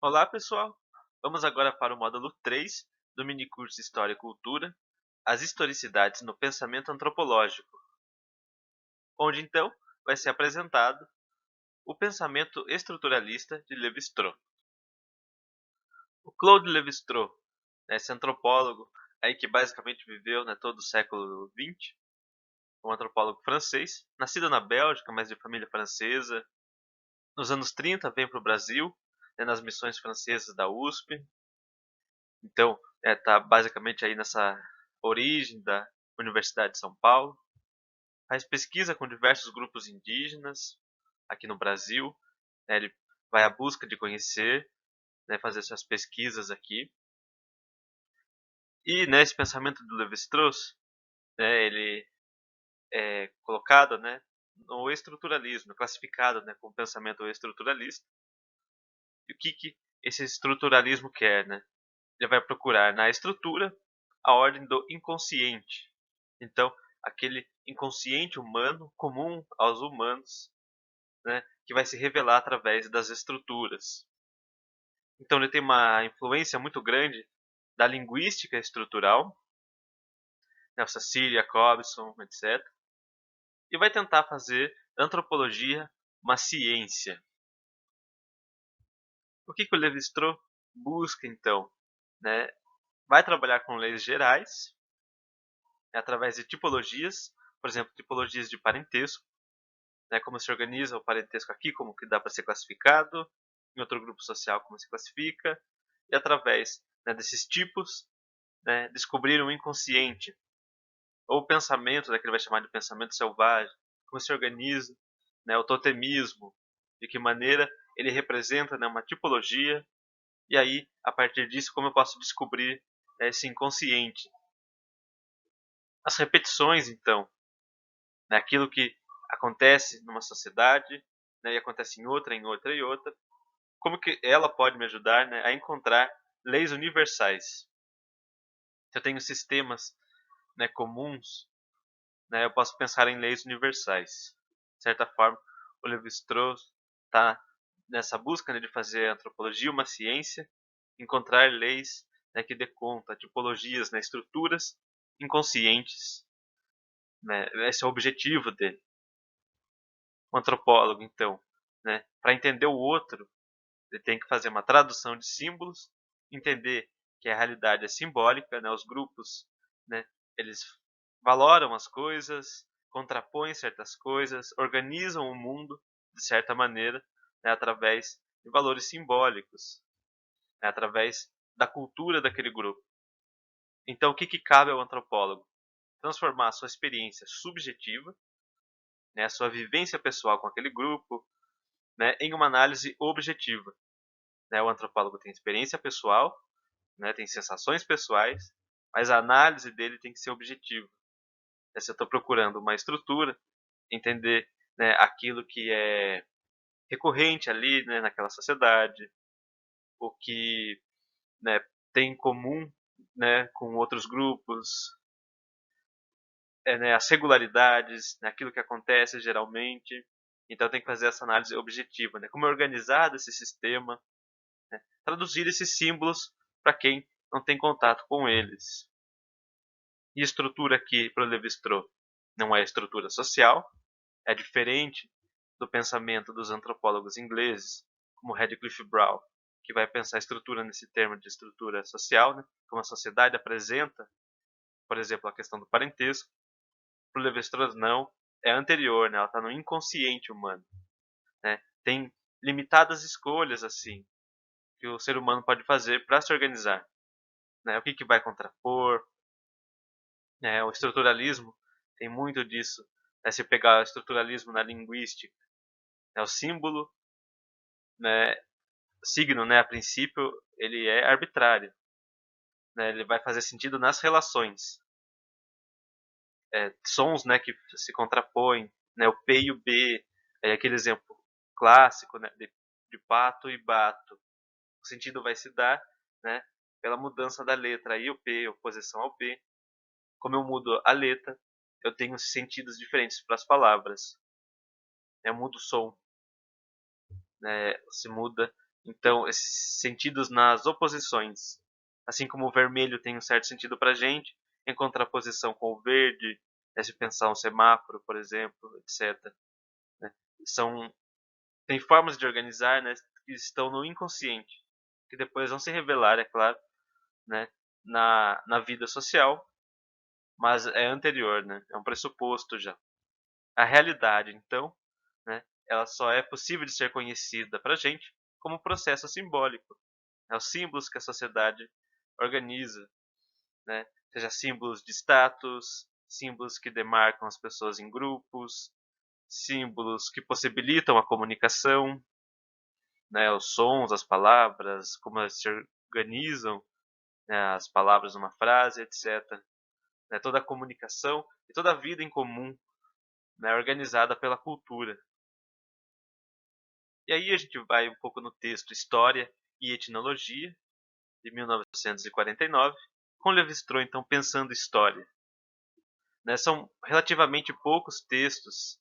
Olá, pessoal! Vamos agora para o módulo 3 do minicurso História e Cultura, as historicidades no pensamento antropológico, onde então vai ser apresentado o pensamento estruturalista de Lévi-Strauss. O Claude Lévi-Strauss, esse antropólogo aí que basicamente viveu, todo o século XX, um antropólogo francês, nascido na Bélgica, mas de família francesa. Nos anos 30 veio para o Brasil, nas missões francesas da USP. Então, tá basicamente aí nessa origem da Universidade de São Paulo. Faz pesquisa com diversos grupos indígenas aqui no Brasil. Ele vai à busca de conhecer, fazer suas pesquisas aqui. E esse pensamento do Levi-Strauss, ele é colocado, no estruturalismo, classificado, como pensamento estruturalista. E o que esse estruturalismo quer, Ele vai procurar na estrutura a ordem do inconsciente. Então, aquele inconsciente humano comum aos humanos, que vai se revelar através das estruturas. Então, ele tem uma influência muito grande da linguística estrutural, Cecília, Cobson, etc. E vai tentar fazer antropologia uma ciência. O que o Lévi-Strauss busca, então? Vai trabalhar com leis gerais, através de tipologias, por exemplo, tipologias de parentesco, como se organiza o parentesco aqui, como que dá para ser classificado, em outro grupo social como se classifica, e através desses tipos, descobrir o inconsciente, ou o pensamento, que ele vai chamar de pensamento selvagem, como se organiza, o totemismo, de que maneira ele representa uma tipologia, e aí, a partir disso, como eu posso descobrir esse inconsciente. As repetições, então, aquilo que acontece numa sociedade, e acontece em outra, em outra e outra, como que ela pode me ajudar, a encontrar leis universais. Se eu tenho sistemas, comuns, eu posso pensar em leis universais. De certa forma, o Lévi-Strauss está nessa busca, de fazer a antropologia uma ciência, encontrar leis, que dê conta, tipologias, estruturas inconscientes. Esse é o objetivo dele. O antropólogo, então, para entender o outro, ele tem que fazer uma tradução de símbolos, entender que a realidade é simbólica, os grupos, eles valoram as coisas, contrapõem certas coisas, organizam o mundo de certa maneira, através de valores simbólicos, através da cultura daquele grupo. Então, o que cabe ao antropólogo? Transformar a sua experiência subjetiva, a sua vivência pessoal com aquele grupo, em uma análise objetiva. O antropólogo tem experiência pessoal, tem sensações pessoais, mas a análise dele tem que ser objetiva. Se eu estou procurando uma estrutura, entender aquilo que é recorrente ali, naquela sociedade, o que tem em comum, com outros grupos, as regularidades, aquilo que acontece geralmente. Então tem que fazer essa análise objetiva, como é organizado esse sistema, traduzir esses símbolos para quem não tem contato com eles. E estrutura aqui para o Lévi-Strauss não é estrutura social, é diferente do pensamento dos antropólogos ingleses, como Radcliffe Brown, que vai pensar a estrutura nesse termo de estrutura social, como a sociedade apresenta, por exemplo, a questão do parentesco. Para o Lévi-Strauss não, é anterior, ela está no inconsciente humano. Tem limitadas escolhas assim que o ser humano pode fazer para se organizar. O que vai contrapor, o estruturalismo tem muito disso. Se pegar o estruturalismo na linguística, o símbolo, né, signo, a princípio, ele é arbitrário. Ele vai fazer sentido nas relações. Sons, que se contrapõem, o P e o B, aquele exemplo clássico, de pato e bato. O sentido vai se dar, pela mudança da letra I, o P, oposição ao B. Como eu mudo a letra, eu tenho sentidos diferentes para as palavras. Eu mudo o som, se muda Então, esses sentidos nas oposições. Assim como o vermelho tem um certo sentido para a gente, em contraposição com o verde, se pensar um semáforo, por exemplo, etc. Né? São, tem formas de organizar, né, que estão no inconsciente, que depois vão se revelar, é claro, né, na vida social, mas é anterior, né, é um pressuposto já. A realidade, então, né, ela só é possível de ser conhecida para a gente como processo simbólico. É os símbolos que a sociedade organiza, né? Seja símbolos de status, símbolos que demarcam as pessoas em grupos, símbolos que possibilitam a comunicação, né? Os sons, as palavras, como elas se organizam, né? As palavras numa frase, etc. Né? Toda a comunicação e toda a vida em comum, né? Organizada pela cultura. E aí a gente vai um pouco no texto História e Etnologia, de 1949, com Levi-Strauss, então, pensando história. Né? São relativamente poucos textos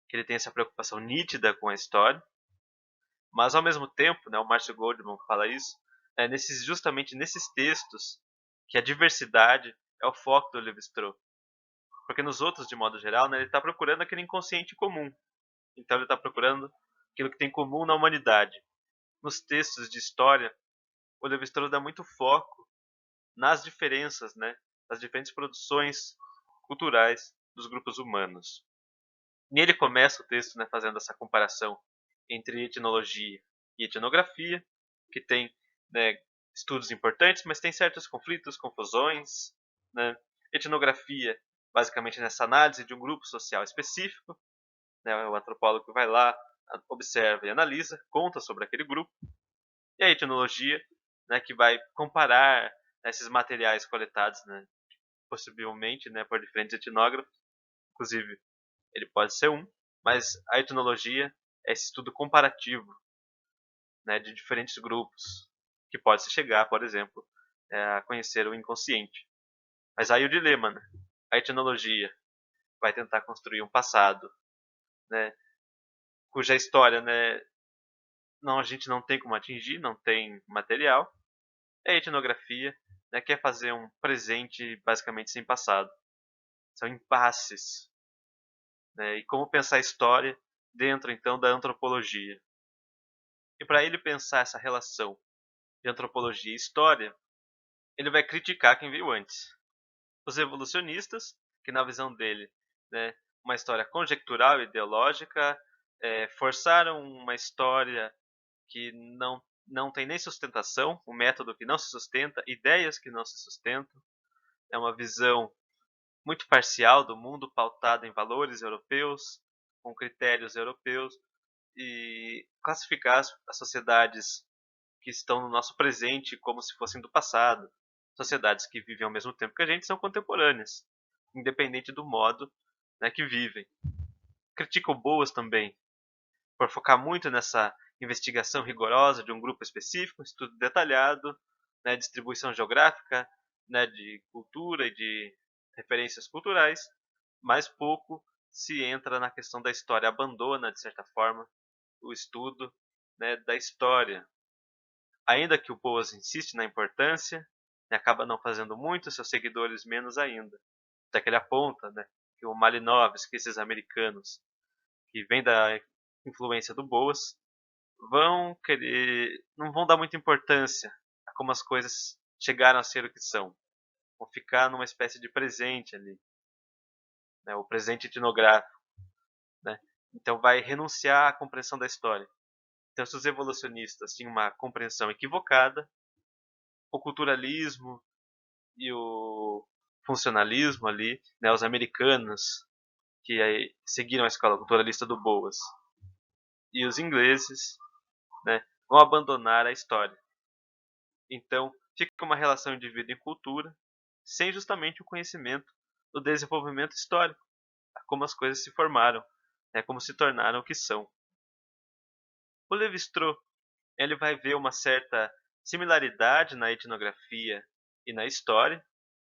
que ele tem essa preocupação nítida com a história, mas ao mesmo tempo, né, o Marshall Goldman fala isso, justamente nesses textos que a diversidade é o foco do Levi-Strauss. Porque nos outros, de modo geral, né, ele está procurando aquele inconsciente comum. Então ele está procurando aquilo que tem em comum na humanidade. Nos textos de história, o Levi-Strauss dá muito foco nas diferenças, né, das diferentes produções culturais dos grupos humanos. E ele começa o texto, né, fazendo essa comparação entre etnologia e etnografia, que tem, né, estudos importantes, mas tem certos conflitos, confusões. Né? Etnografia, basicamente nessa análise de um grupo social específico, né, o antropólogo vai lá, observa e analisa, conta sobre aquele grupo. E a etnologia, né, que vai comparar, né, esses materiais coletados, né, possivelmente, né, por diferentes etnógrafos, inclusive ele pode ser um, mas a etnologia é esse estudo comparativo, né, de diferentes grupos, que pode se chegar, por exemplo, a conhecer o inconsciente. Mas aí o dilema, né? A etnologia vai tentar construir um passado, né, cuja história, né, não, a gente não tem como atingir, não tem material. A etnografia, né, quer fazer um presente basicamente sem passado. São impasses, né? E como pensar a história dentro então da antropologia. E para ele pensar essa relação de antropologia e história, ele vai criticar quem veio antes. Os evolucionistas, que na visão dele, né, uma história conjectural e ideológica, forçaram uma história que não tem nem sustentação, um método que não se sustenta, ideias que não se sustentam. É uma visão muito parcial do mundo, pautada em valores europeus, com critérios europeus, e classificar as sociedades que estão no nosso presente como se fossem do passado. Sociedades que vivem ao mesmo tempo que a gente são contemporâneas, independente do modo, né, que vivem. Criticam boas também, por focar muito nessa investigação rigorosa de um grupo específico, estudo detalhado, né, distribuição geográfica, né, de cultura e de referências culturais, mas pouco se entra na questão da história, abandona, de certa forma, o estudo, né, da história. Ainda que o Boas insiste na importância, né, acaba não fazendo muito, seus seguidores menos ainda. Até que ele aponta, né, que o Malinowski, esses americanos, que vêm da influência do Boas, não vão dar muita importância a como as coisas chegaram a ser o que são. Vão ficar numa espécie de presente ali, né, o presente etnográfico. Né? Então vai renunciar à compreensão da história. Então, se os evolucionistas tinham uma compreensão equivocada, o culturalismo e o funcionalismo ali, né, os americanos que seguiram a escola culturalista do Boas e os ingleses, né, vão abandonar a história. Então, fica uma relação indivíduo e cultura sem justamente o conhecimento do desenvolvimento histórico, como as coisas se formaram, né, como se tornaram o que são. O Levi-Strauss ele vai ver uma certa similaridade na etnografia e na história,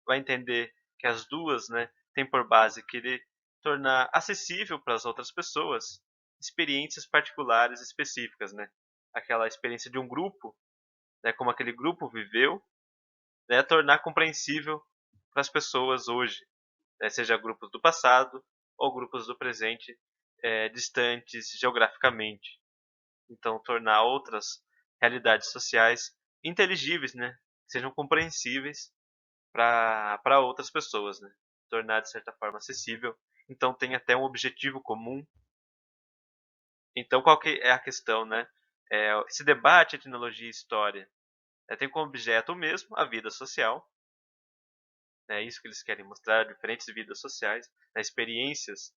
vai entender que as duas, né, têm por base querer tornar acessível para as outras pessoas experiências particulares específicas, né? aquela experiência de um grupo, né, como aquele grupo viveu, né, tornar compreensível para as pessoas hoje, né, seja grupos do passado ou grupos do presente, distantes geograficamente. Então, tornar outras realidades sociais inteligíveis, né, que sejam compreensíveis para outras pessoas, né, tornar de certa forma acessível. Então, tem até um objetivo comum. Então, qual que é a questão, né? Esse debate etnologia e história tem como objeto mesmo a vida social, é isso que eles querem mostrar, diferentes vidas sociais, né, experiências,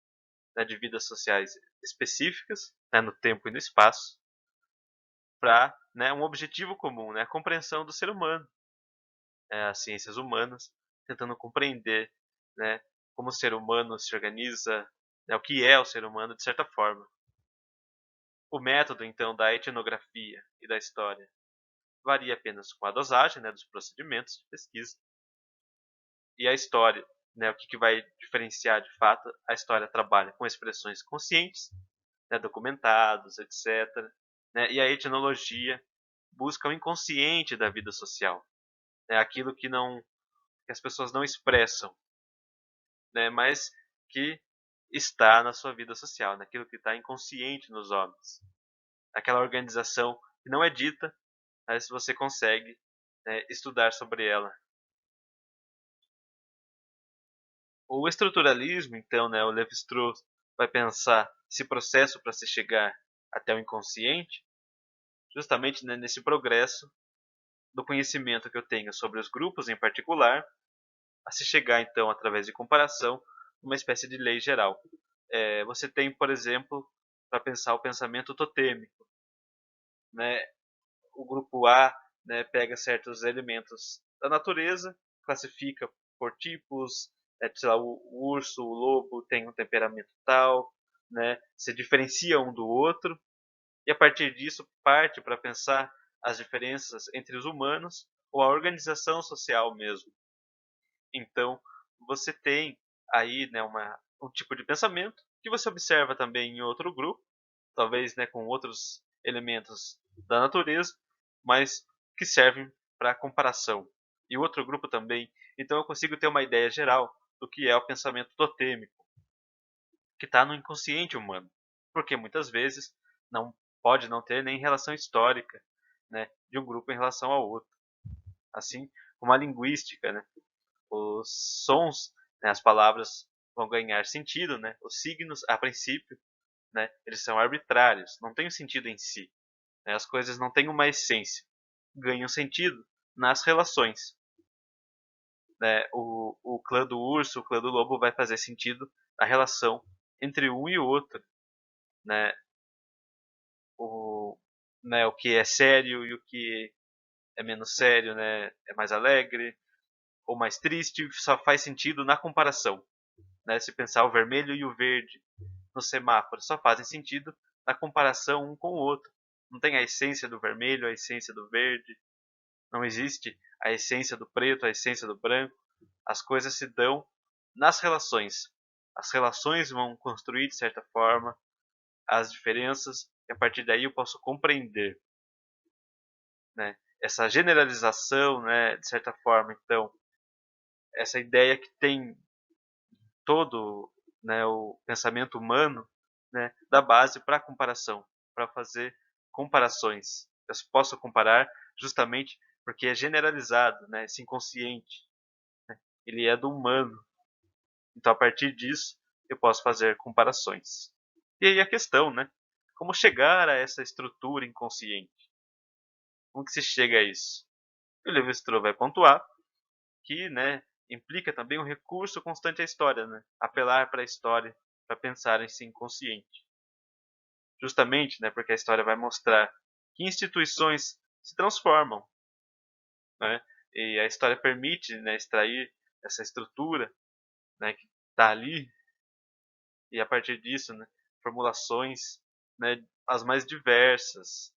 né, de vidas sociais específicas, né, no tempo e no espaço, para, né, um objetivo comum, né, a compreensão do ser humano, as ciências humanas, tentando compreender, né, como o ser humano se organiza, né, o que é o ser humano de certa forma. O método, então, da etnografia e da história varia apenas com a dosagem, né, dos procedimentos de pesquisa. E a história, né, o que vai diferenciar de fato, a história trabalha com expressões conscientes, né, documentados, etc. Né, e a etnologia busca o inconsciente da vida social, né, aquilo que as pessoas não expressam, né, mas que está na sua vida social, naquilo que está inconsciente nos homens. Aquela organização que não é dita, mas você consegue, né, estudar sobre ela. O estruturalismo, então, né, o Levi-Strauss vai pensar esse processo para se chegar até o inconsciente, justamente, né, nesse progresso do conhecimento que eu tenho sobre os grupos em particular, a se chegar, então, através de comparação, uma espécie de lei geral. Você tem, por exemplo, para pensar o pensamento totêmico, né, o grupo A, né, pega certos elementos da natureza, classifica por tipos, sei lá, o urso, o lobo tem um temperamento tal, né, se diferencia um do outro, e a partir disso parte para pensar as diferenças entre os humanos ou a organização social mesmo. Então, você tem aí, né, um tipo de pensamento que você observa também em outro grupo, talvez, né, com outros elementos da natureza, mas que servem para comparação. E o outro grupo também. Então eu consigo ter uma ideia geral do que é o pensamento totêmico, que está no inconsciente humano. Porque muitas vezes não pode não ter nem relação histórica, né, de um grupo em relação ao outro. Assim como a linguística, né, os sons, né, as palavras vão ganhar sentido, né, os signos, a princípio, né, eles são arbitrários, não têm um sentido em si. Né, as coisas não têm uma essência, ganham sentido nas relações. Né, o clã do urso, o clã do lobo vai fazer sentido na relação entre um e o outro. Né, o, o que é sério e o que é menos sério, né, é mais alegre ou mais triste, só faz sentido na comparação. Né, se pensar o vermelho e o verde no semáforo, só fazem sentido na comparação um com o outro. Não tem a essência do vermelho, a essência do verde, não existe a essência do preto, a essência do branco. As coisas se dão nas relações. As relações vão construir, de certa forma, as diferenças, e a partir daí eu posso compreender, né, essa generalização, né, de certa forma. Então, essa ideia que tem todo, né, o pensamento humano, né, da base para a comparação, para fazer comparações. Eu posso comparar justamente porque é generalizado, né, esse inconsciente, ele é do humano. Então, a partir disso, eu posso fazer comparações. E aí a questão, né? Como chegar a essa estrutura inconsciente? Como que se chega a isso? O Levi-Strauss vai pontuar que, né, implica também um recurso constante à história, né? Apelar para a história para pensar em si inconsciente. Justamente, né, porque a história vai mostrar que instituições se transformam, né? E a história permite, né, extrair essa estrutura, né, que está ali, e a partir disso, né, formulações, né, as mais diversas,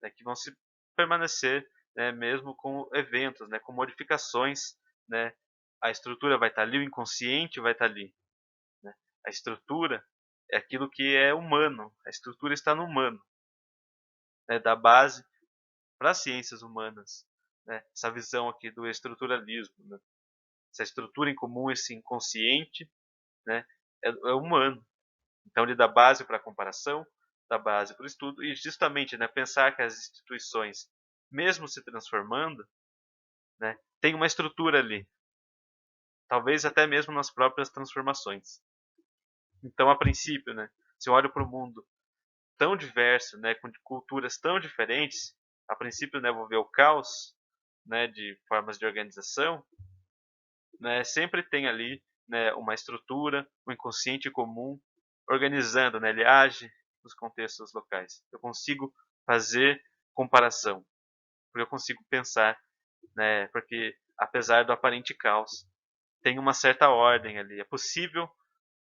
né, que vão se permanecer, né, mesmo com eventos, né, com modificações, né, a estrutura vai estar ali, o inconsciente vai estar ali, né, a estrutura é aquilo que é humano, a estrutura está no humano, né, da base para as ciências humanas, né, essa visão aqui do estruturalismo, né, essa estrutura em comum, esse inconsciente, né, é humano. Então ele dá base para a comparação, dá base para o estudo e justamente, né, pensar que as instituições, mesmo se transformando, né, tem uma estrutura ali, talvez até mesmo nas próprias transformações. Então, a princípio, né, se eu olho para o mundo tão diverso, né, com culturas tão diferentes, a princípio, né, vou ver o caos, né, de formas de organização, né, sempre tem ali, né, uma estrutura, um inconsciente comum organizando, né, ele age nos contextos locais. Eu consigo fazer comparação, porque eu consigo pensar, né, porque apesar do aparente caos, tem uma certa ordem ali. É possível,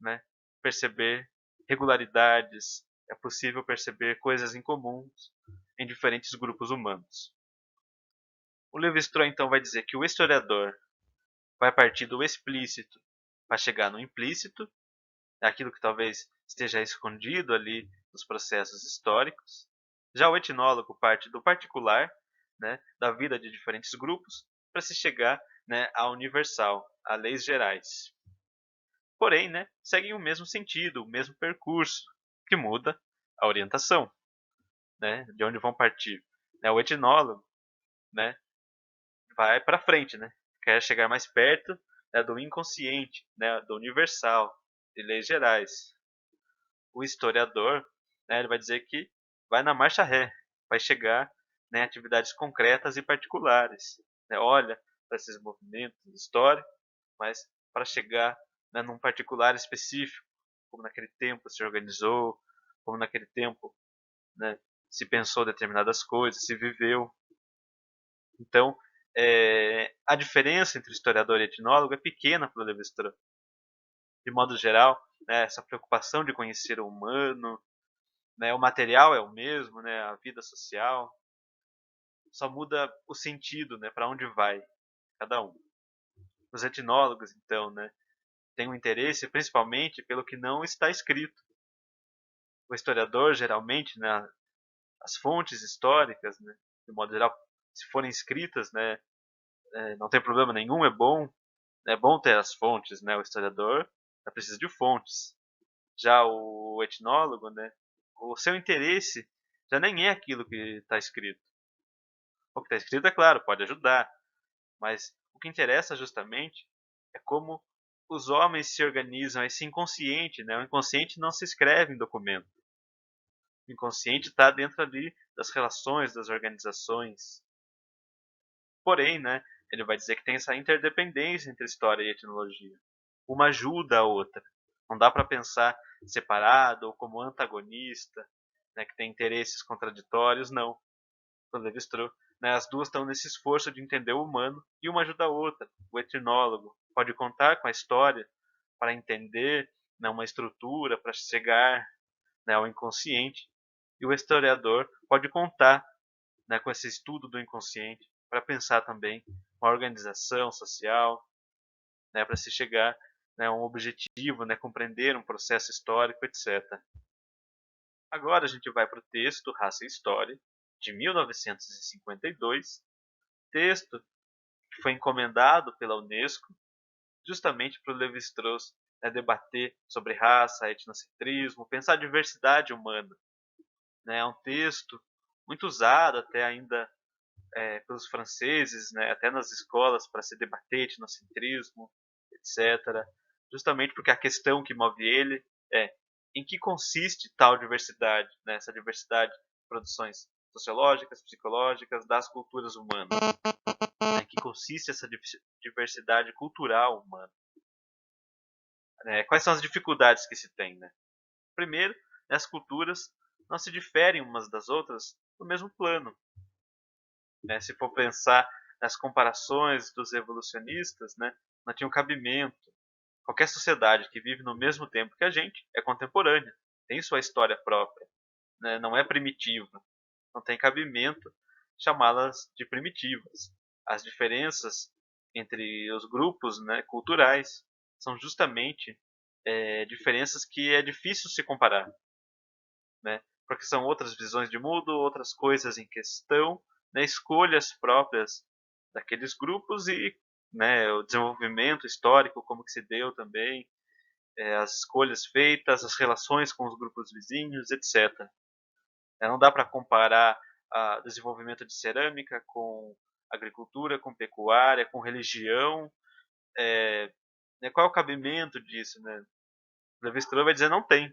né, perceber regularidades, é possível perceber coisas incomuns em diferentes grupos humanos. O Levi-Strauss então vai dizer que o historiador vai partir do explícito para chegar no implícito, aquilo que talvez esteja escondido ali nos processos históricos. Já o etnólogo parte do particular, né, da vida de diferentes grupos, para se chegar, né, ao universal, a leis gerais. Porém, né, seguem o mesmo sentido, o mesmo percurso, que muda a orientação, né, de onde vão partir. Né, o etnólogo, né, vai para frente, né, quer chegar mais perto, né, do inconsciente, né, do universal, de leis gerais. O historiador, né, ele vai dizer que vai na marcha ré, vai chegar, né, em atividades concretas e particulares. Né, olha para esses movimentos históricos, mas para chegar, né, num particular específico, como naquele tempo se organizou, como naquele tempo, né, se pensou determinadas coisas, se viveu. Então, a diferença entre historiador e etnólogo é pequena para o Levi-Strauss. De modo geral, né, essa preocupação de conhecer o humano, né, o material é o mesmo, né, a vida social, só muda o sentido, né, para onde vai cada um. Os etnólogos, então, né, têm um interesse principalmente pelo que não está escrito. O historiador, geralmente, né, as fontes históricas, né, de modo geral, se forem escritas, né, não tem problema nenhum, é bom ter as fontes, né, o historiador precisa de fontes. Já o etnólogo, né, o seu interesse já nem é aquilo que está escrito. O que está escrito, é claro, pode ajudar, mas o que interessa justamente é como os homens se organizam, esse inconsciente, né? O inconsciente não se escreve em documento. O inconsciente está dentro ali das relações, das organizações. Porém, né, ele vai dizer que tem essa interdependência entre história e etnologia. Uma ajuda a outra. Não dá para pensar separado ou como antagonista, né, que tem interesses contraditórios, não. Quando ele mostrou, né, as duas estão nesse esforço de entender o humano e uma ajuda a outra. O etnólogo pode contar com a história para entender, né, uma estrutura, para chegar, né, ao inconsciente. E o historiador pode contar, né, com esse estudo do inconsciente para pensar também uma organização social, né, para se chegar, né, a um objetivo, né, compreender um processo histórico, etc. Agora a gente vai para o texto Raça e História, de 1952, texto que foi encomendado pela Unesco justamente para o Levi-Strauss, né, debater sobre raça, etnocentrismo, pensar a diversidade humana. Né? É um texto muito usado até ainda pelos franceses, né, até nas escolas para se debater etnocentrismo, etc. Justamente porque a questão que move ele é em que consiste tal diversidade, né, essa diversidade de produções sociológicas, psicológicas, das culturas humanas. Né, em que consiste essa diversidade cultural humana. Quais são as dificuldades que se tem? Né? Primeiro, as culturas não se diferem umas das outras no mesmo plano. Né? Se for pensar nas comparações dos evolucionistas, né, não tinha um cabimento. Qualquer sociedade que vive no mesmo tempo que a gente é contemporânea, tem sua história própria, né, não é primitiva, não tem cabimento chamá-las de primitivas. As diferenças entre os grupos, né, culturais são justamente diferenças que é difícil se comparar. Né? porque são outras visões de mundo, outras coisas em questão, né, escolhas próprias daqueles grupos e, né, o desenvolvimento histórico, como que se deu também, as escolhas feitas, as relações com os grupos vizinhos, etc. Não dá para comparar o desenvolvimento de cerâmica com agricultura, com pecuária, com religião. Né, qual é o cabimento disso? Né? Levi-Strauss vai dizer não tem.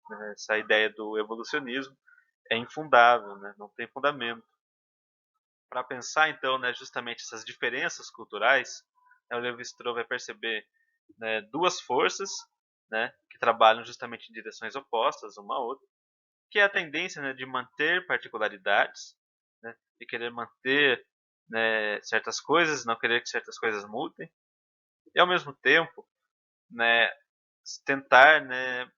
Né? Essa ideia do evolucionismo é infundável, né? Não tem fundamento. Para pensar, então, né, justamente essas diferenças culturais, né, o Levi-Strauss vai perceber, né, duas forças, né, que trabalham justamente em direções opostas uma à outra, que é a tendência, né, de manter particularidades, né, de querer manter, né, certas coisas, não querer que certas coisas mudem, e ao mesmo tempo, né, tentar, né,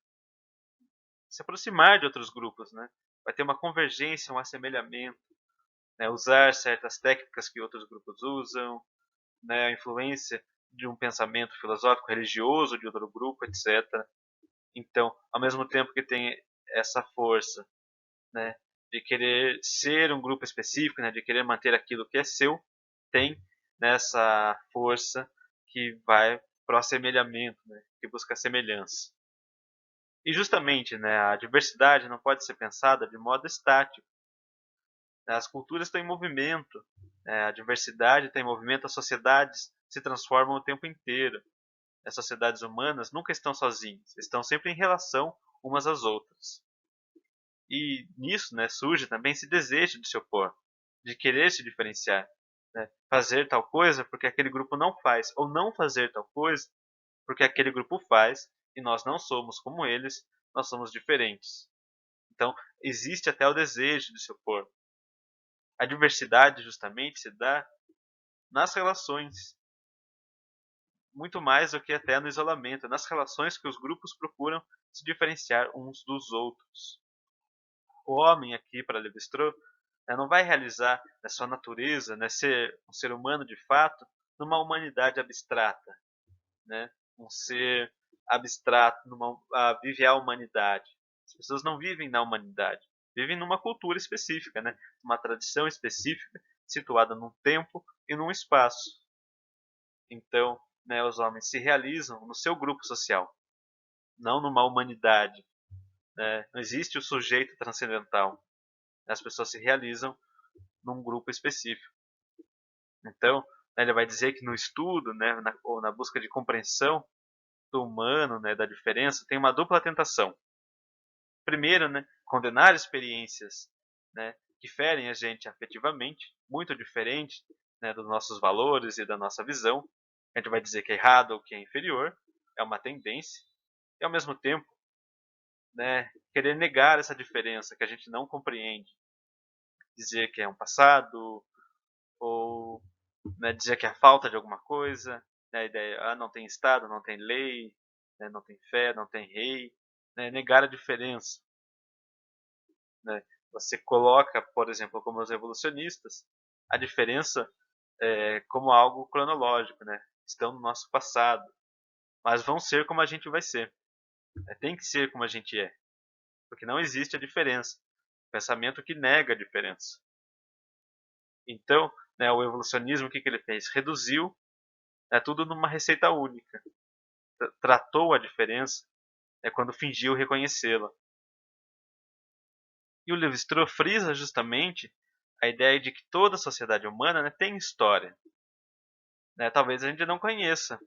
se aproximar de outros grupos, né, vai ter uma convergência, um assemelhamento, né, usar certas técnicas que outros grupos usam, né, a influência de um pensamento filosófico, religioso de outro grupo, etc. Então, ao mesmo tempo que tem essa força, né, de querer ser um grupo específico, né, de querer manter aquilo que é seu, tem nessa força que vai para o assemelhamento, né, que busca a semelhança. E justamente, né, a diversidade não pode ser pensada de modo estático. As culturas estão em movimento, né, a diversidade está em movimento, as sociedades se transformam o tempo inteiro. As sociedades humanas nunca estão sozinhas, estão sempre em relação umas às outras. E nisso, né, surge também esse desejo de se opor, de querer se diferenciar, né? Fazer tal coisa porque aquele grupo não faz, ou não fazer tal coisa porque aquele grupo faz e nós não somos como eles, nós somos diferentes. Então, existe até o desejo de se opor. A diversidade justamente se dá nas relações, muito mais do que até no isolamento, nas relações que os grupos procuram se diferenciar uns dos outros. O homem aqui, para Levi-Strauss, não vai realizar na sua natureza, né, ser um ser humano de fato, numa humanidade abstrata, né, um ser abstrato, vive a humanidade. As pessoas não vivem na humanidade, vivem numa cultura específica, né, uma tradição específica, situada num tempo e num espaço. Então, né, os homens se realizam no seu grupo social, não numa humanidade. Né? Não existe o sujeito transcendental. As pessoas se realizam num grupo específico. Então, né, ele vai dizer que no estudo, né, ou na busca de compreensão do humano, né, da diferença, tem uma dupla tentação. Primeiro, né, condenar experiências, né, que ferem a gente afetivamente, muito diferente, né, dos nossos valores e da nossa visão. A gente vai dizer que é errado ou que é inferior, é uma tendência. E ao mesmo tempo, né, querer negar essa diferença que a gente não compreende, dizer que é um passado ou, né, dizer que é a falta de alguma coisa, né, a ideia, não tem Estado, não tem lei, né, não tem fé, não tem rei, né, negar a diferença. Né. Você coloca, por exemplo, como os evolucionistas, a diferença como algo cronológico, né, estão no nosso passado, mas vão ser como a gente vai ser. Né, tem que ser como a gente é, porque não existe a diferença. Pensamento que nega a diferença. Então, né, o evolucionismo, o que ele fez? Reduziu, né, tudo numa receita única. Tratou a diferença, quando fingiu reconhecê-la. E o Levi-Strauss frisa justamente a ideia de que toda a sociedade humana, né, tem história. Né? Talvez a gente não conheça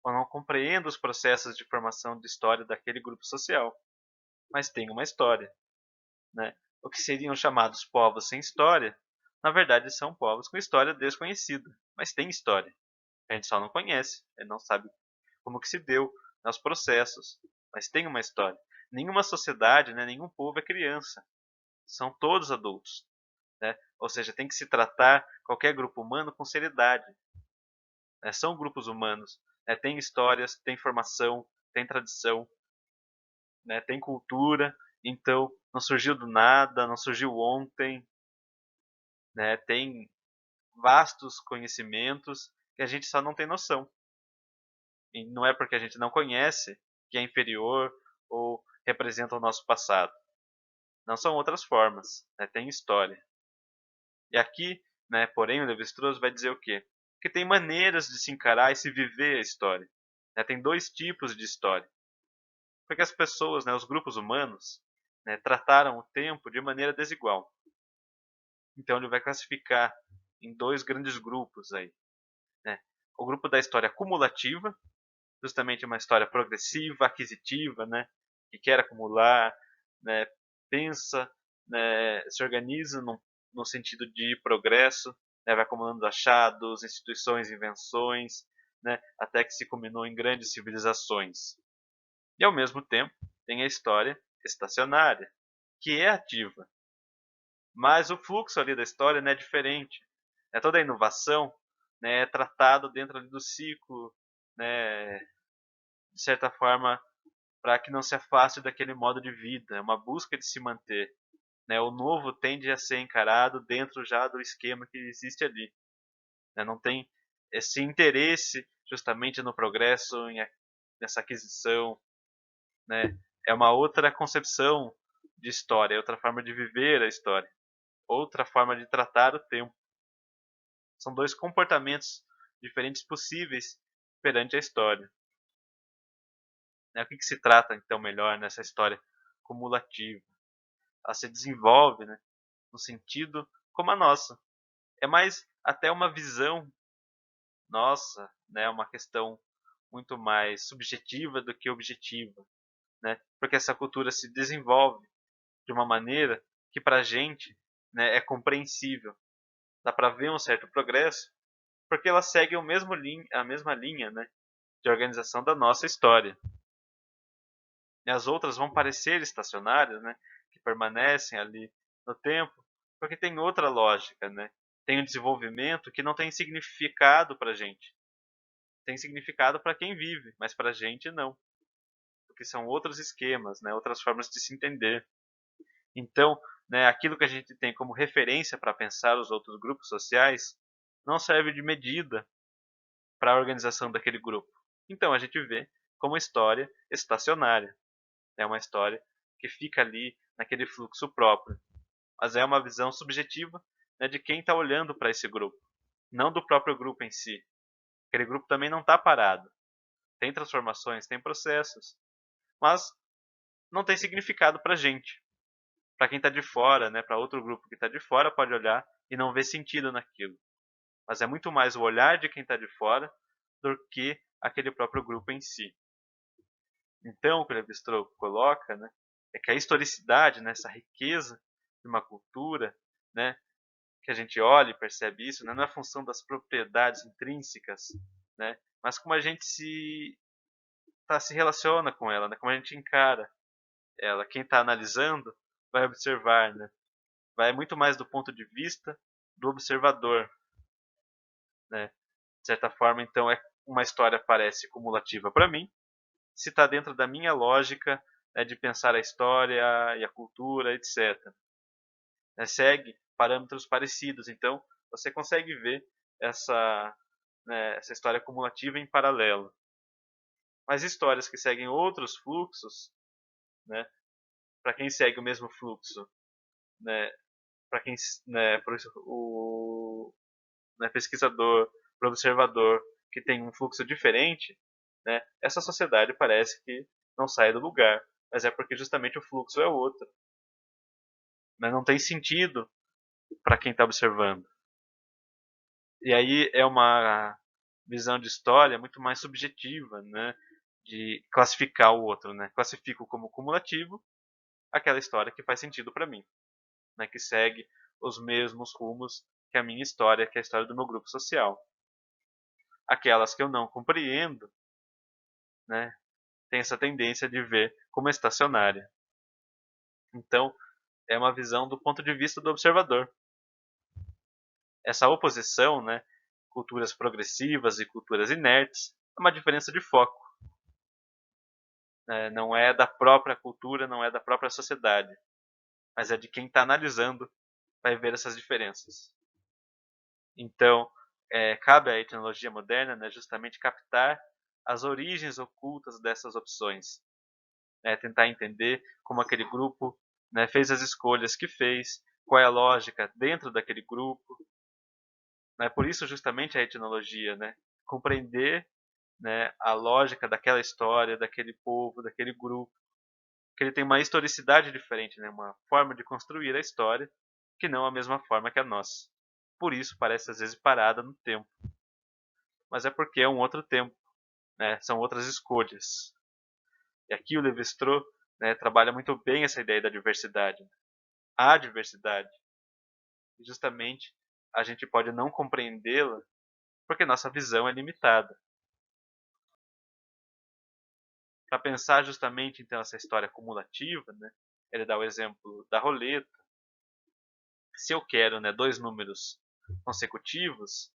ou não compreenda os processos de formação de história daquele grupo social, mas tem uma história. Né? O que seriam chamados povos sem história, na verdade são povos com história desconhecida, mas tem história. A gente só não conhece, a gente não sabe como que se deu nos processos, mas tem uma história. Nenhuma sociedade, né, nenhum povo é criança, são todos adultos. Né? Ou seja, tem que se tratar qualquer grupo humano com seriedade. Né? São grupos humanos, né? Tem histórias, tem formação, tem tradição, né? Tem cultura, então não surgiu do nada, não surgiu ontem, né? Tem vastos conhecimentos que a gente só não tem noção. E não é porque a gente não conhece que é inferior ou representa o nosso passado. Não são outras formas, né? Tem história. E aqui, né, porém, o Levi-Strauss vai dizer o quê? Que tem maneiras de se encarar e se viver a história. Né? Tem dois tipos de história. Porque as pessoas, né, os grupos humanos, né, trataram o tempo de maneira desigual. Então ele vai classificar em dois grandes grupos aí, né? O grupo da história acumulativa, justamente uma história progressiva, aquisitiva, né, que quer acumular, né, pensa, né, se organiza no sentido de progresso, né, vai acumulando achados, instituições, invenções, né, até que se culminou em grandes civilizações. E ao mesmo tempo tem a história estacionária, que é ativa, mas o fluxo ali da história, né, é diferente. É toda a inovação, né, é tratado dentro ali do ciclo, né, de certa forma, para que não se afaste daquele modo de vida. É uma busca de se manter. Né? O novo tende a ser encarado dentro já do esquema que existe ali. Né? Não tem esse interesse justamente no progresso, nessa aquisição. Né? É uma outra concepção de história, é outra forma de viver a história, outra forma de tratar o tempo. São dois comportamentos diferentes possíveis perante a história. Né? O que se trata, então, melhor nessa história cumulativa? Ela se desenvolve, né, no sentido como a nossa. É mais até uma visão nossa, né, uma questão muito mais subjetiva do que objetiva. Né? Porque essa cultura se desenvolve de uma maneira que para a gente, né, é compreensível. Dá para ver um certo progresso, porque ela segue a mesma linha, né, de organização da nossa história. E as outras vão parecer estacionárias, né, que permanecem ali no tempo, porque tem outra lógica, né? Tem um desenvolvimento que não tem significado para a gente. Tem significado para quem vive, mas para a gente não, porque são outros esquemas, né, outras formas de se entender. Então, né, aquilo que a gente tem como referência para pensar os outros grupos sociais não serve de medida para a organização daquele grupo. Então a gente vê como história estacionária. É uma história que fica ali naquele fluxo próprio. Mas é uma visão subjetiva, né, de quem está olhando para esse grupo, não do próprio grupo em si. Aquele grupo também não está parado. Tem transformações, tem processos, mas não tem significado para a gente. Para quem está de fora, né, para outro grupo que está de fora, pode olhar e não ver sentido naquilo. Mas é muito mais o olhar de quem está de fora do que aquele próprio grupo em si. Então, o que o Levi-Strauss coloca, né, é que a historicidade, né, essa riqueza de uma cultura, né, que a gente olha e percebe isso, né, não é função das propriedades intrínsecas, né, mas como a gente se relaciona com ela, né, como a gente encara ela. Quem está analisando vai observar, né, vai muito mais do ponto de vista do observador, né. De certa forma, então, é uma história parece cumulativa para mim, se está dentro da minha lógica, né, de pensar a história e a cultura, etc. Né, segue parâmetros parecidos, então você consegue ver essa, né, essa história cumulativa em paralelo. Mas histórias que seguem outros fluxos, né, para quem segue o mesmo fluxo, né, para quem, né, o né, pesquisador, para o observador que tem um fluxo diferente, né, essa sociedade parece que não sai do lugar, mas é porque justamente o fluxo é outro. Né, não tem sentido para quem está observando. E aí é uma visão de história muito mais subjetiva, né, de classificar o outro, né? Classifico como cumulativo aquela história que faz sentido para mim, né, que segue os mesmos rumos que a minha história, que é a história do meu grupo social. Aquelas que eu não compreendo, né, tem essa tendência de ver como estacionária. Então, é uma visão do ponto de vista do observador. Essa oposição, né, culturas progressivas e culturas inertes, é uma diferença de foco. Não é da própria cultura, não é da própria sociedade, mas é de quem está analisando vai ver essas diferenças. Então, cabe à etnologia moderna, né, justamente captar as origens ocultas dessas opções, né, tentar entender como aquele grupo, né, fez as escolhas que fez, qual é a lógica dentro daquele grupo, né? Por isso justamente a etnologia, né? Compreender, né, a lógica daquela história, daquele povo, daquele grupo, que ele tem uma historicidade diferente, né? Uma forma de construir a história que não a mesma forma que a nossa. Por isso parece às vezes parada no tempo, mas é porque é um outro tempo, né? São outras escolhas. E aqui o Levi-Strauss, né, trabalha muito bem essa ideia da diversidade, né? A diversidade. E justamente a gente pode não compreendê-la porque nossa visão é limitada. Para pensar justamente então essa história cumulativa, né, ele dá o exemplo da roleta. Se eu quero, né, dois números consecutivos,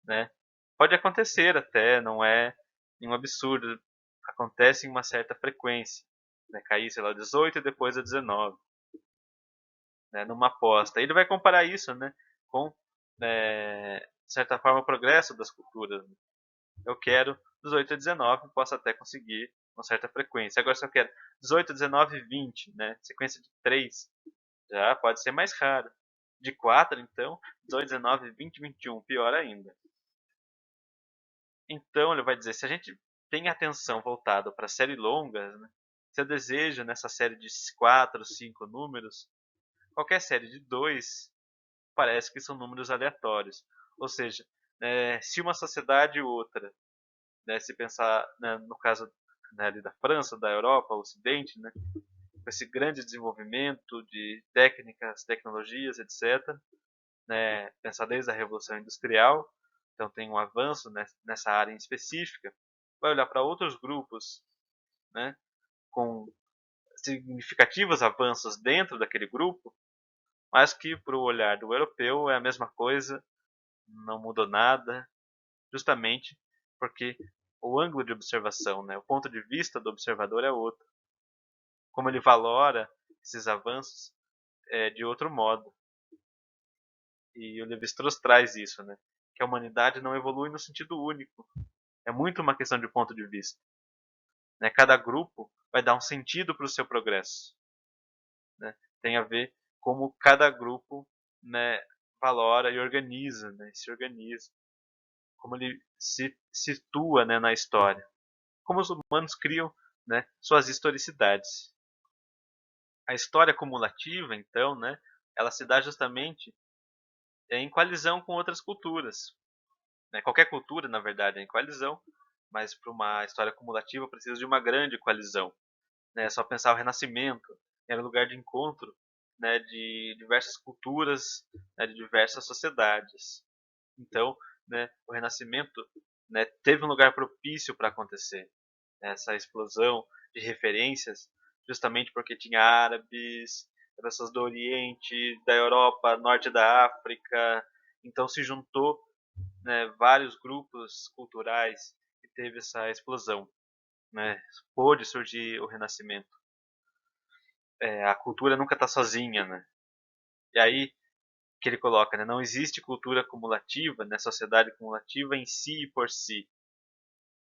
né, pode acontecer até, não é nenhum absurdo, acontece em uma certa frequência, né, cair, sei lá, 18 e depois a 19, né, numa aposta. Ele vai comparar isso, né, com, de certa forma, o progresso das culturas. Né? Eu quero 18 a 19, posso até conseguir com certa frequência. Agora, se eu quero 18, 19 e 20, né, sequência de 3, já pode ser mais raro. De 4, então, 18, 19, 20, 21, pior ainda. Então, ele vai dizer, se a gente tem atenção voltada para séries longas, né, se eu desejo nessa série de 4, 5 números, qualquer série de 2 parece que são números aleatórios. Ou seja, se uma sociedade e outra, né, se pensar, né, no caso, né, ali da França, da Europa, o Ocidente, né, com esse grande desenvolvimento de técnicas, tecnologias, etc., né, pensar desde a Revolução Industrial, então tem um avanço nessa área em específica, vai olhar para outros grupos, né, com significativos avanços dentro daquele grupo, mas que para o olhar do europeu é a mesma coisa, não mudou nada, justamente porque o ângulo de observação, né, o ponto de vista do observador é outro. Como ele valora esses avanços de outro modo. E o Levi-Strauss traz isso, né, que a humanidade não evolui no sentido único. É muito uma questão de ponto de vista. Né? Cada grupo vai dar um sentido para o seu progresso. Né? Tem a ver como cada grupo, né, valora e organiza, né, se organiza. Como ele se situa, né, na história. Como os humanos criam, né, suas historicidades. A história cumulativa, então, né, ela se dá justamente em coalizão com outras culturas. Né? Qualquer cultura, na verdade, é em coalizão, mas para uma história cumulativa precisa de uma grande coalizão. Né? É só pensar o Renascimento, era lugar de encontro, né, de diversas culturas, né, de diversas sociedades. Então, né, o Renascimento, né, teve um lugar propício para acontecer. Essa explosão de referências, justamente porque tinha árabes, pessoas do Oriente, da Europa, norte da África. Então se juntou, né, vários grupos culturais e teve essa explosão. Né? Pôde surgir o Renascimento. A cultura nunca está sozinha, né? E aí que ele coloca, né, não existe cultura cumulativa, né, sociedade cumulativa em si e por si,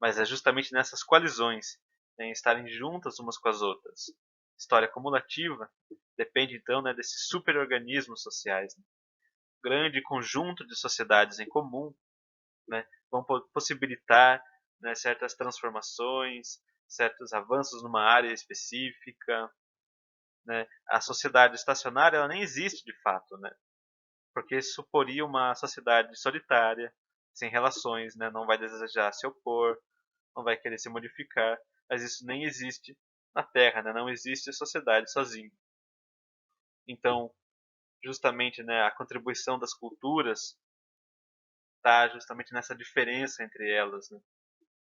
mas é justamente nessas coalizões, né, em estarem juntas umas com as outras. História cumulativa depende então, né, desses superorganismos sociais, né? Grande conjunto de sociedades em comum, né, vão possibilitar, né, certas transformações, certos avanços numa área específica. Né? A sociedade estacionária ela nem existe de fato, né? Porque suporia uma sociedade solitária, sem relações, né? Não vai desejar se opor, não vai querer se modificar, mas isso nem existe na Terra, né? Não existe sociedade sozinha. Então, justamente, né, a contribuição das culturas está justamente nessa diferença entre elas, né?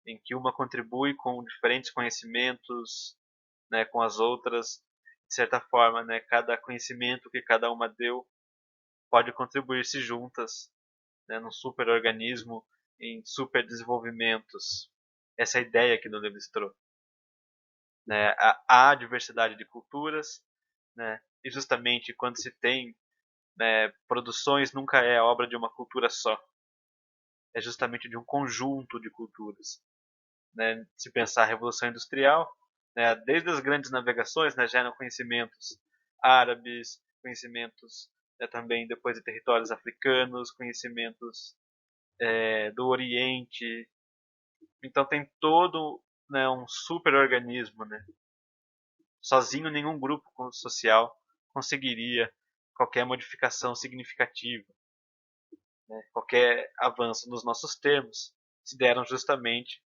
Em que uma contribui com diferentes conhecimentos, né, com as outras, de certa forma, né, cada conhecimento que cada uma deu pode contribuir-se juntas, né, num superorganismo em super desenvolvimentos. Essa é a ideia aqui do Levi-Strauss. Né? Há diversidade de culturas, né? E justamente quando se tem, né, produções, nunca é a obra de uma cultura só. É justamente de um conjunto de culturas. Né? Se pensar a Revolução Industrial, né, desde as grandes navegações, né, já eram conhecimentos árabes, conhecimentos, né, também depois de territórios africanos, conhecimentos do Oriente. Então tem todo, né, um super-organismo, né? Sozinho nenhum grupo social conseguiria qualquer modificação significativa, né? Qualquer avanço nos nossos termos se deram justamente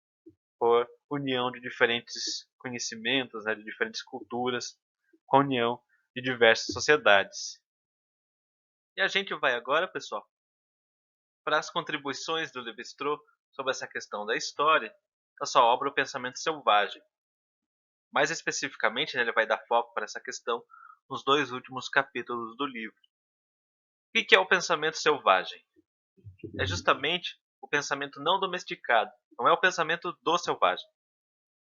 por união de diferentes conhecimentos, né, de diferentes culturas, com a união de diversas sociedades. E a gente vai agora, pessoal, para as contribuições do Levi-Strauss sobre essa questão da história, da sua obra O Pensamento Selvagem. Mais especificamente, né, ele vai dar foco para essa questão nos 2 últimos capítulos do livro. O que é o pensamento selvagem? É justamente o pensamento não domesticado, não é o pensamento do selvagem.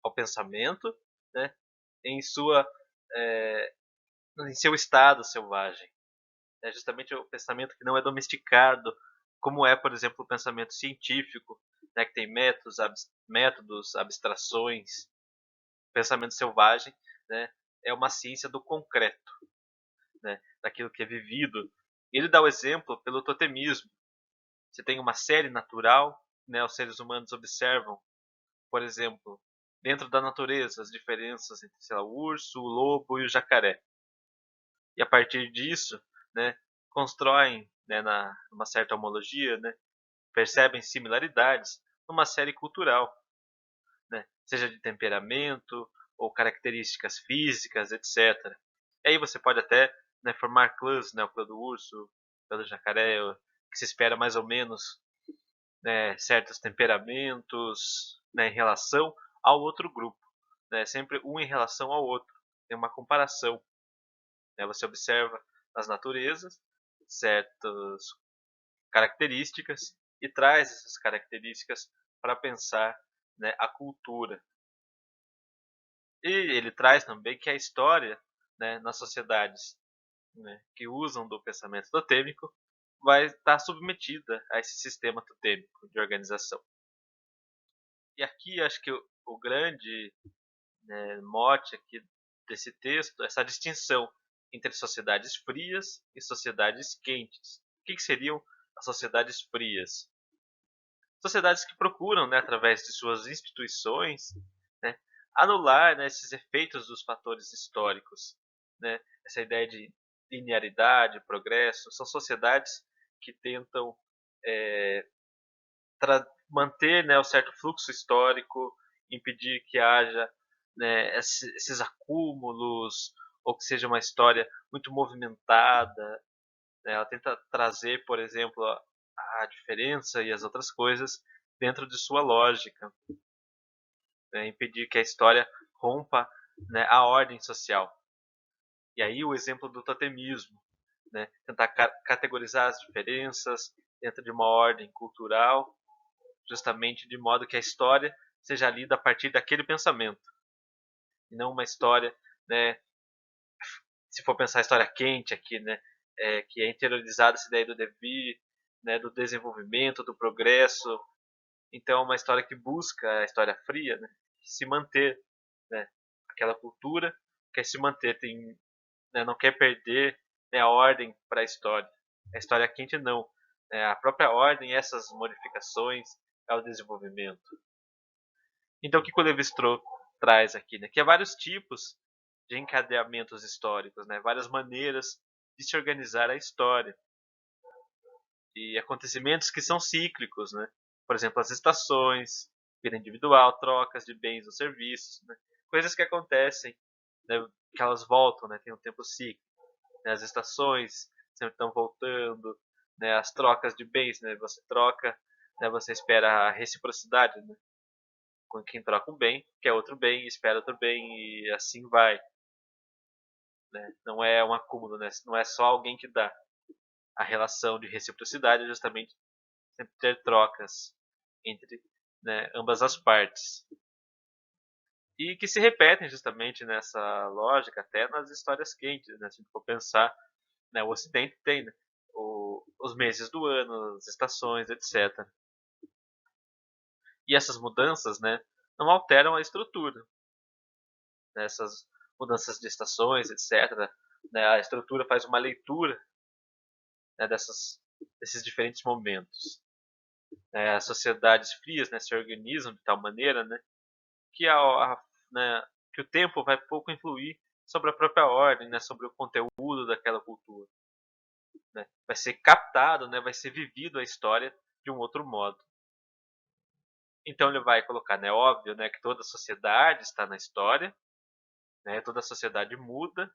É o pensamento, né, em, sua, é, em seu estado selvagem. É justamente o pensamento que não é domesticado, como é, por exemplo, o pensamento científico, né, que tem métodos, abstrações. O pensamento selvagem, né, é uma ciência do concreto, né, daquilo que é vivido. Ele dá o exemplo pelo totemismo. Você tem uma série natural, né, os seres humanos observam, por exemplo, dentro da natureza, as diferenças entre, sei lá, o urso, o lobo e o jacaré. E a partir disso, né, constroem, né, numa certa homologia, né, percebem similaridades numa série cultural, né, seja de temperamento ou características físicas, etc. E aí você pode até, né, formar clãs, né, o clã do urso, o clã do jacaré, que se espera mais ou menos, né, certos temperamentos, né, em relação ao outro grupo, né, sempre um em relação ao outro, tem uma comparação, né, você observa nas naturezas certas características e traz essas características para pensar, né, a cultura. E ele traz também que a história, né, nas sociedades, né, que usam do pensamento totêmico vai estar submetida a esse sistema totêmico de organização. E aqui acho que o grande, né, mote aqui desse texto é essa distinção entre sociedades frias e sociedades quentes. O que seriam as sociedades frias? Sociedades que procuram, né, através de suas instituições, né, anular, né, esses efeitos dos fatores históricos. Né? Essa ideia de linearidade, progresso, são sociedades que tentam manter, né, o certo fluxo histórico, impedir que haja, né, esses acúmulos, ou que seja uma história muito movimentada. Né? Ela tenta trazer, por exemplo, a diferença e as outras coisas dentro de sua lógica, né? Impedir que a história rompa, né, a ordem social. E aí o exemplo do totemismo, né? Tentar categorizar as diferenças dentro de uma ordem cultural, justamente de modo que a história seja lida a partir daquele pensamento, e não uma história, né, se for pensar a história quente aqui, né, que é interiorizada essa ideia do devir, né, do desenvolvimento, do progresso. Então é uma história que busca a história fria, né, se manter, né, aquela cultura quer se manter, né, não quer perder, né, a ordem para a história. A história quente não, né, a própria ordem, essas modificações, é o desenvolvimento. Então o que o Levi-Strauss traz aqui, né, que há vários tipos de encadeamentos históricos, né, várias maneiras de se organizar a história e acontecimentos que são cíclicos, né? Por exemplo, as estações, vida individual, trocas de bens ou serviços, né? Coisas que acontecem, né, que elas voltam, né, tem um tempo cíclico. Né? As estações sempre estão voltando, né, as trocas de bens, né, você troca, né, você espera a reciprocidade, né? Com quem troca um bem, quer outro bem, espera outro bem e assim vai. Né? Não é um acúmulo, né? Não é só alguém que dá. A relação de reciprocidade é justamente sempre ter trocas entre, né, ambas as partes. E que se repetem justamente nessa lógica até nas histórias quentes, né? Se a gente for pensar, né, o Ocidente tem, né, os meses do ano, as estações, etc. E essas mudanças, né, não alteram a estrutura. Né? Essas mudanças de estações, etc., né, a estrutura faz uma leitura, né, desses diferentes momentos. As sociedades frias, né, se organizam de tal maneira, né, que, né, que o tempo vai pouco influir sobre a própria ordem, né, sobre o conteúdo daquela cultura. Né? Vai ser captado, né, vai ser vivido a história de um outro modo. Então ele vai colocar, né, óbvio, né, que toda a sociedade está na história, né, toda a sociedade muda,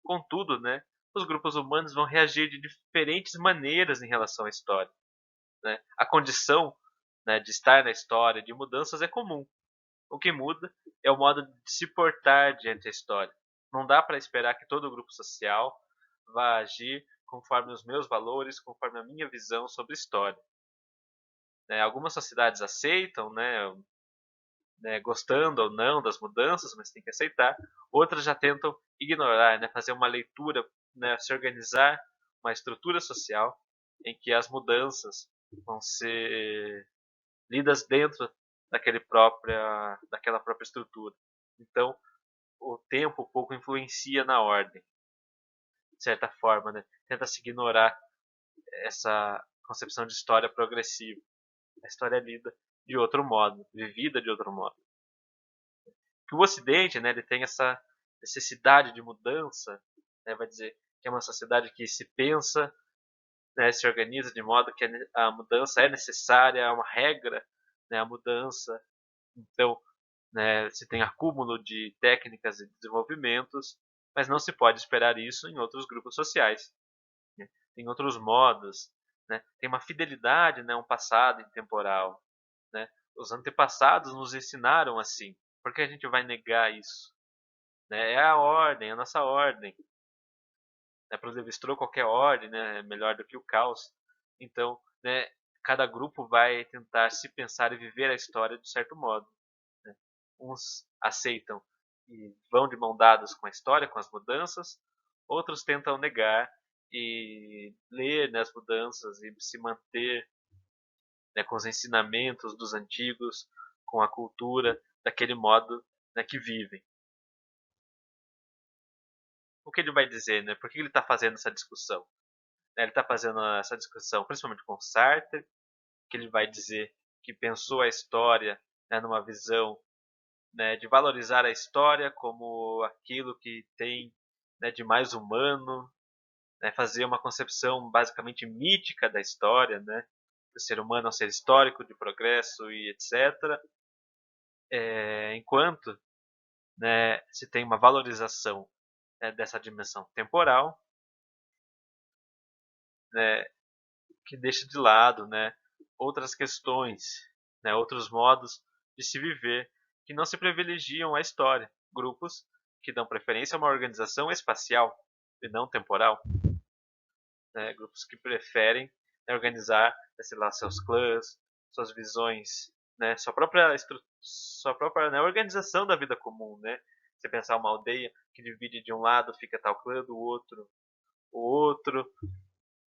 contudo, né, os grupos humanos vão reagir de diferentes maneiras em relação à história. Né? A condição, né, de estar na história, de mudanças é comum. O que muda é o modo de se portar diante da história. Não dá para esperar que todo grupo social vá agir conforme os meus valores, conforme a minha visão sobre a história. Algumas sociedades aceitam, gostando ou não das mudanças, mas tem que aceitar. Outras já tentam ignorar, né, fazer uma leitura, né, se organizar uma estrutura social em que as mudanças vão ser lidas dentro daquela própria estrutura. Então, o tempo pouco influencia na ordem, de certa forma, né? Tenta-se ignorar essa concepção de história progressiva. A história é lida de outro modo, vivida de outro modo. Que o Ocidente, né, ele tem essa necessidade de mudança, né, vai dizer que é uma sociedade que se pensa, né, se organiza de modo que a mudança é necessária, é uma regra, né, a mudança. Então, né, se tem acúmulo de técnicas e desenvolvimentos, mas não se pode esperar isso em outros grupos sociais. Né? Tem outros modos, né? Tem uma fidelidade, né, um passado intemporal. Né? Os antepassados nos ensinaram assim. Por que a gente vai negar isso? Né? É a ordem, é a nossa ordem. Né? Para o Levi-Strauss, qualquer ordem, né, é melhor do que o caos. Então, né, cada grupo vai tentar se pensar e viver a história de certo modo. Né? Uns aceitam e vão de mão dadas com a história, com as mudanças, outros tentam negar e ler, né, as mudanças e se manter, né, com os ensinamentos dos antigos, com a cultura, daquele modo, né, que vivem. O que ele vai dizer? Né? Por que ele está fazendo essa discussão? Ele está fazendo essa discussão principalmente com Sartre, que ele vai dizer que pensou a história, né, numa visão, né, de valorizar a história como aquilo que tem, né, de mais humano, né, fazer uma concepção basicamente mítica da história, né, do ser humano é um ser histórico, de progresso e etc. Enquanto, né, se tem uma valorização, né, dessa dimensão temporal, né, que deixa de lado, né, outras questões, né, outros modos de se viver que não se privilegiam a história. Grupos que dão preferência a uma organização espacial e não temporal. Né, grupos que preferem, né, organizar, sei lá, seus clãs, suas visões, né, sua própria, né, organização da vida comum. Né? Você pensar uma aldeia que divide de um lado, fica tal clã, do outro, o outro.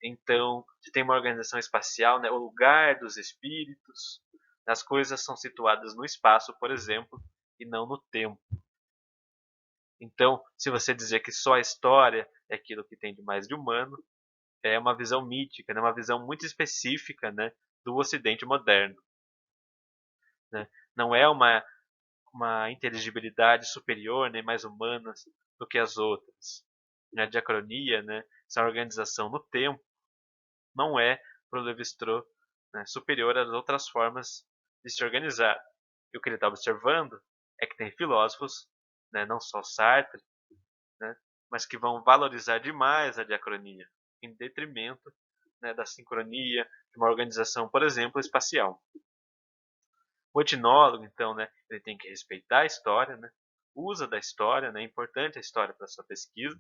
Então, se tem uma organização espacial, né, o lugar dos espíritos, as coisas são situadas no espaço, por exemplo, e não no tempo. Então, se você dizer que só a história é aquilo que tem de mais de humano, é uma visão mítica, né, uma visão muito específica, né, do Ocidente moderno. Né? Não é uma inteligibilidade superior, nem mais humana do que as outras. A diacronia, né, essa organização no tempo, não é, para o Levi-Strauss, né, superior às outras formas de se organizar. E o que ele está observando é que tem filósofos, né, não só Sartre, né, mas que vão valorizar demais a diacronia, em detrimento, né, da sincronia, de uma organização, por exemplo, espacial. O etnólogo, então, né, ele tem que respeitar a história, né, usa da história, né, é importante a história para sua pesquisa,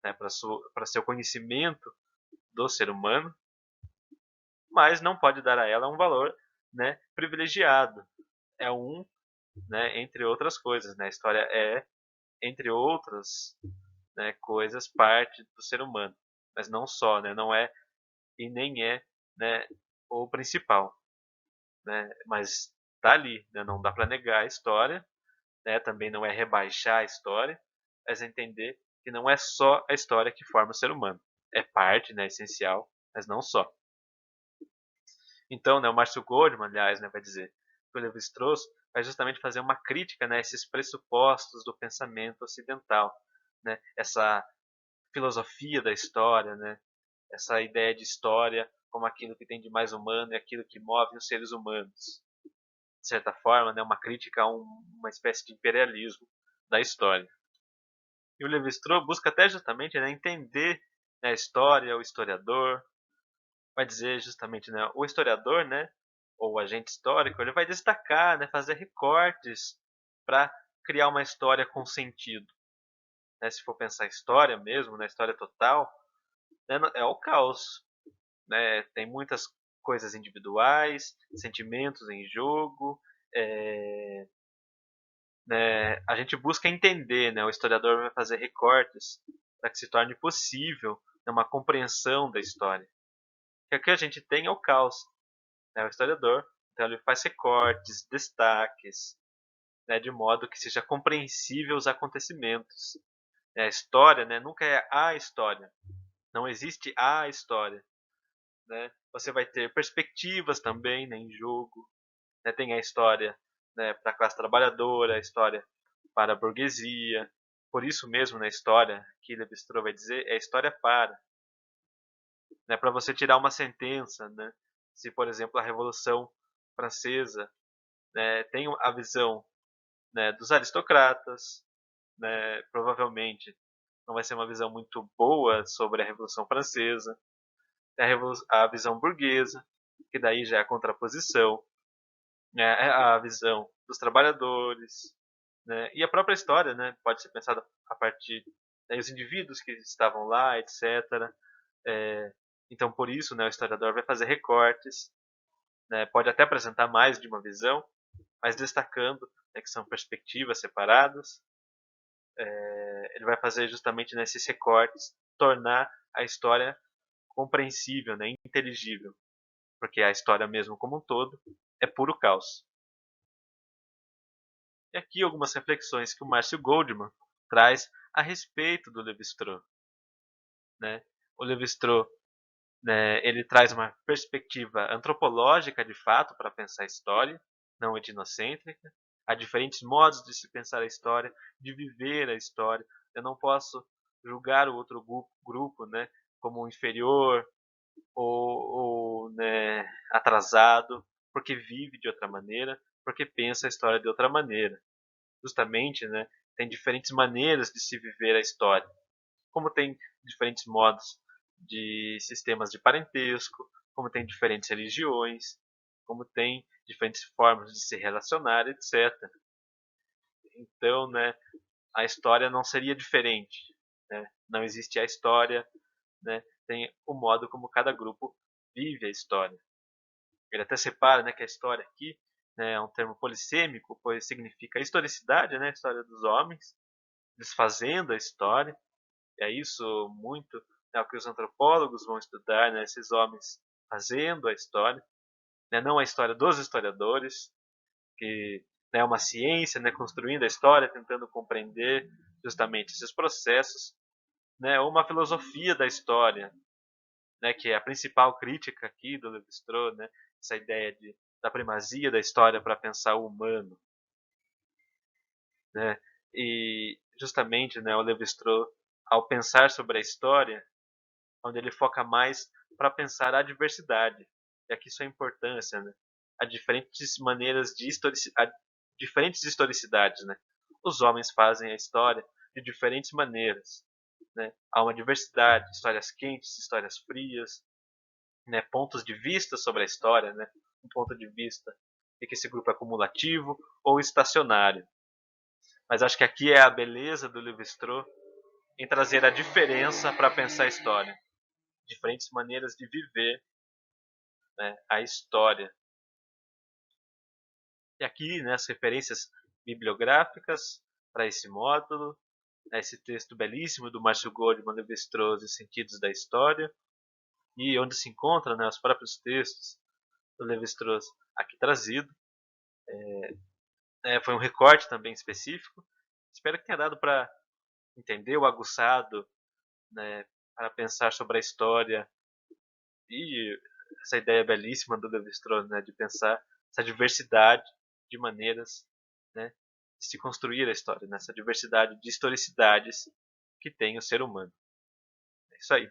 né, para seu conhecimento do ser humano, mas não pode dar a ela um valor, né, privilegiado. É né, entre outras coisas. Né? A história é, entre outras, né, coisas, parte do ser humano. Mas não só, né? Não é e nem é, né, o principal. Né? Mas está ali, né? Não dá para negar a história, né? Também não é rebaixar a história, mas é entender que não é só a história que forma o ser humano. É parte, né, essencial, mas não só. Então, né, o Márcio Goldman, aliás, né, vai dizer que o Levi-Strauss vai justamente fazer uma crítica, né, a esses pressupostos do pensamento ocidental, né, essa filosofia da história, né, essa ideia de história como aquilo que tem de mais humano e aquilo que move os seres humanos. De certa forma, né, uma crítica a uma espécie de imperialismo da história. E o Levi-Strauss busca até justamente, né, entender, né, a história, o historiador, vai dizer justamente, né, o historiador, né, ou o agente histórico, ele vai destacar, né, fazer recortes para criar uma história com sentido. Né? Se for pensar história mesmo, né, história total, né, é o caos. Né? Tem muitas coisas individuais, sentimentos em jogo, é, né, a gente busca entender, né, o historiador vai fazer recortes para que se torne possível, né, uma compreensão da história. O que a gente tem é o caos, né, o historiador, então ele faz recortes, destaques, né, de modo que seja compreensível os acontecimentos. A história, né, nunca é a história, não existe a história. Né? Você vai ter perspectivas também, né, em jogo, né? Tem a história, né, para a classe trabalhadora, a história para a burguesia. Por isso mesmo, na história, que Levi-Strauss vai dizer, é história para. Né, para você tirar uma sentença, né? Se, por exemplo, a Revolução Francesa, né, tem a visão, né, dos aristocratas, né, provavelmente não vai ser uma visão muito boa sobre a Revolução Francesa, a visão burguesa, que daí já é a contraposição, né, a visão dos trabalhadores, né, e a própria história, né, pode ser pensada a partir dos indivíduos que estavam lá, etc. É, então, por isso, né, o historiador vai fazer recortes, né, pode até apresentar mais de uma visão, mas destacando, né, que são perspectivas separadas. Ele vai fazer justamente nesses recortes tornar a história compreensível, né, inteligível, porque a história mesmo como um todo é puro caos. E aqui algumas reflexões que o Márcio Goldman traz a respeito do Levi-Strauss. Né? O Levi-Strauss, né, ele traz uma perspectiva antropológica de fato para pensar a história, não etnocêntrica. Há diferentes modos de se pensar a história, de viver a história. Eu não posso julgar o outro grupo, né, como inferior ou né, atrasado, porque vive de outra maneira, porque pensa a história de outra maneira. Justamente, né, tem diferentes maneiras de se viver a história, como tem diferentes modos de sistemas de parentesco, como tem diferentes religiões, como tem diferentes formas de se relacionar, etc. Então, né, a história não seria diferente. Né? Não existe a história, né? Tem o modo como cada grupo vive a história. Ele até separa, né, que a história aqui, né, é um termo polissêmico, pois significa a historicidade, né, a história dos homens, desfazendo a história. E é isso muito, né, o que os antropólogos vão estudar, né, esses homens fazendo a história, né, não a história dos historiadores, que né, é uma ciência, né, construindo a história, tentando compreender justamente esses processos, né, ou uma filosofia da história, né, que é a principal crítica aqui do Levi-Strauss, né, essa ideia da primazia da história para pensar o humano, né, e justamente, né, o Levi-Strauss, ao pensar sobre a história, onde ele foca mais para pensar a diversidade, e aqui sua importância, né, a diferentes maneiras de diferentes historicidades, né, os homens fazem a história de diferentes maneiras, né, há uma diversidade, histórias quentes, histórias frias, né, pontos de vista sobre a história, né, um ponto de vista de que esse grupo é cumulativo ou estacionário. Mas acho que aqui é a beleza do Levi-Strauss em trazer a diferença para pensar a história, diferentes maneiras de viver, né, a história. E aqui, né, as referências bibliográficas para esse módulo, né, esse texto belíssimo do Márcio Goldman, Levi-Strauss e Sentidos da História, e onde se encontram, né, os próprios textos do Levi-Strauss aqui trazido. Foi um recorte também específico. Espero que tenha dado para entendeu, aguçado, né, para pensar sobre a história e essa ideia belíssima do Levi-Strauss, né, de pensar essa diversidade de maneiras, né, de se construir a história, nessa diversidade de historicidades que tem o ser humano. É isso aí.